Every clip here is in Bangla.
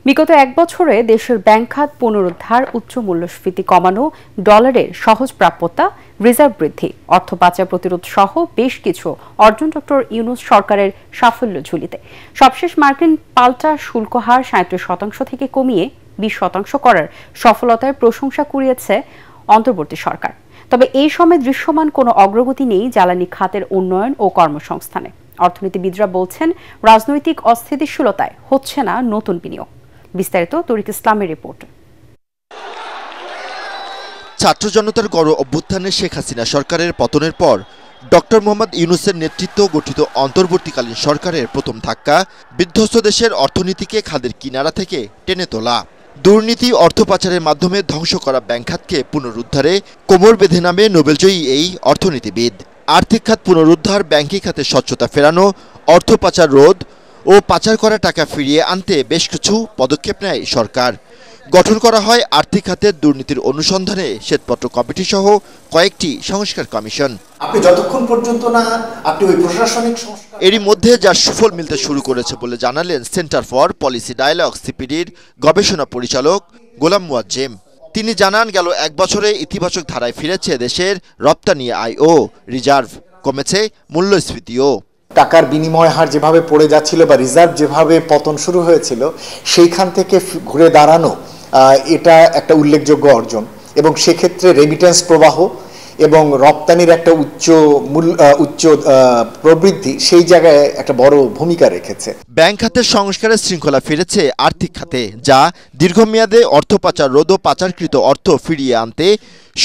বিগত এক বছরে দেশের ব্যাংক খাত পুনরুদ্ধার, উচ্চ মূল্যস্ফীতি কমানো, ডলারের সহজ প্রাপ্যতা, রিজার্ভ বৃদ্ধি, অর্থ পাচার প্রতিরোধ সহ বেশ কিছু অর্জন ডক্টর ইউনূস সরকারের সাফল্য ঝুলিতে। সবশেষ মার্কিন পাল্টা শুল্ক হার ৩৭% থেকে কমিয়ে ২০% করার সফলতার প্রশংসা কুড়িয়েছে অন্তর্বর্তী সরকার। তবে এই সময় দৃশ্যমান কোনো অগ্রগতি নেই জ্বালানি খাতের উন্নয়ন ও কর্মসংস্থানে। অর্থনীতিবিদরা বলছেন, রাজনৈতিক অস্থিতিশীলতায় হচ্ছে না নতুন বিনিয়োগ। বিস্তারিত তরিক ইসলামের রিপোর্ট। ছাত্র জনতার গণ অভ্যুত্থানে শেখ হাসিনা সরকারের পতনের পর ডক্টর মোহাম্মদ ইউনূসের নেতৃত্ব গঠিত অন্তর্বর্তীকালীন সরকারের প্রথম ধাক্কা বিধ্বস্ত দেশের অর্থনীতিকে খাদের কিনারা থেকে টেনে তোলা। দুর্নীতি, অর্থ পাচারের মাধ্যমে ধ্বংস করা ব্যাংক খাতকে পুনরুদ্ধারে কোমর বেঁধে নামে নোবেলজয়ী এই অর্থনীতিবিদ। আর্থিক খাত পুনরুদ্ধার, ব্যাংকিং খাতে স্বচ্ছতা ফেরানো, অর্থ পাচার রোধ ও পাচার করা টাকা ফিরিয়ে আনতে বেশ কিছু পদক্ষেপ নেয় সরকার। গঠন করা হয় আর্থিক খাতের দুর্নীতির অনুসন্ধানে শ্বেতপত্র কমিটি সহ কয়েকটি সংস্কার কমিশন। আপনি যতক্ষণ পর্যন্ত না আপনি ওই প্রশাসনিক সংস্কার এরই মধ্যে যার সুফল মিলতে শুরু করেছে বলে জানালেন সেন্টার ফর পলিসি ডায়ালগ সিপিডির গবেষণা পরিচালক গোলাম মুয়াজ্জেম। তিনি জানান, গেল এক বছরে ইতিবাচক ধারায় ফিরেছে দেশের রপ্তানি আয় ও রিজার্ভ, কমেছে মূল্যস্ফীতিও। টাকার বিনিময় হার যেভাবে পড়ে যাচ্ছিল বা রিজার্ভ যেভাবে পতন শুরু হয়েছিল, সেইখান থেকে ঘুরে দাঁড়ানো এটা একটা উল্লেখযোগ্য অর্জন, এবং সেক্ষেত্রে রেমিটেন্স প্রবাহ এবং রপ্তানির একটা উচ্চ প্রবৃদ্ধি সেই জায়গায় একটা বড় ভূমিকা রেখেছে। ব্যাংক খাতের সংস্কারের শৃঙ্খলা ফিরেছে আর্থিক খাতে, যা দীর্ঘমেয়াদে অর্থ পাচার রোধ ও পাচারকৃত অর্থ ফিরিয়ে আনতে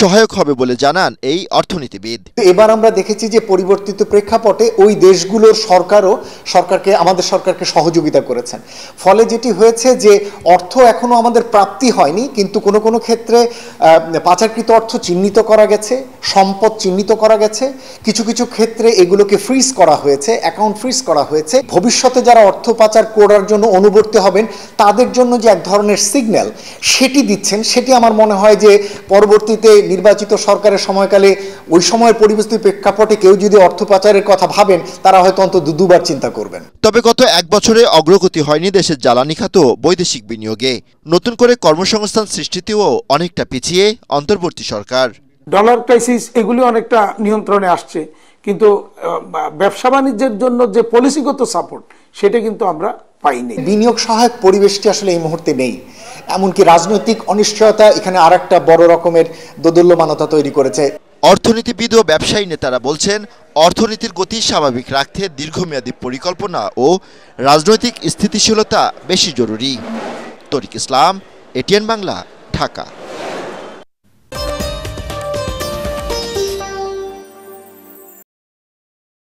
সহায়ক হবে বলে জানান এই অর্থনীতিবিদ। এবার আমরা দেখেছি যে পরিবর্তিত প্রেক্ষাপটে ওই দেশগুলোর আমাদের সরকারকে সহযোগিতা করেছেন। ফলে যেটি হয়েছে যে অর্থ এখনো আমাদের প্রাপ্তি হয়নি, কিন্তু কোনো ক্ষেত্রে পাচারকৃত অর্থ চিহ্নিত করা গেছে, সম্পদ চিহ্নিত করা গেছে, কিছু ক্ষেত্রে এগুলোকে ফ্রিজ করা হয়েছে, অ্যাকাউন্ট ফ্রিজ করা হয়েছে। ভবিষ্যতে যারা অর্থ পাচার করার জন্য অনুবর্তী হবেন তাদের জন্য যে এক ধরনের সিগন্যাল সেটি দিচ্ছেন, সেটি আমার মনে হয় যে পরবর্তীতে নির্বাচিত সরকারের সময়কালে ওই সময়ের পরিস্থিতি প্রেক্ষাপটে কেউ যদি অর্থ পাচারের কথা ভাবেন, তারা হয়তো অন্তত দুবার চিন্তা করবেন। তবে গত এক বছরে অগ্রগতি হয়নি দেশের জ্বালানি খাত বৈদেশিক বিনিয়োগে। নতুন করে কর্মসংস্থান সৃষ্টিতেও অনেকটা পিছিয়ে অন্তর্বর্তী সরকার। ডলার ক্রাইসিস এগুলি অনেকটা নিয়ন্ত্রণে আসছে, কিন্তু ব্যবসা বাণিজ্যের জন্য যে পলিসিগত সাপোর্ট সেটা কিন্তু আমরা পাইনি। বিনিয়োগ সহায়ক পরিবেশটি আসলে এই মুহূর্তে নেই। এমনকি রাজনৈতিক অনিশ্চয়তা এখানে আরেকটা বড় রকমের দোদুল্যমানতা তৈরি করেছে। অর্থনীতিবিদ ও ব্যবসায়ী নেতারা বলছেন, অর্থনীতির গতি স্বাভাবিক রাখতে দীর্ঘমেয়াদী পরিকল্পনা ও রাজনৈতিক স্থিতিশীলতা বেশি জরুরি। তরিক ইসলাম, এটিএন বাংলা, ঢাকা।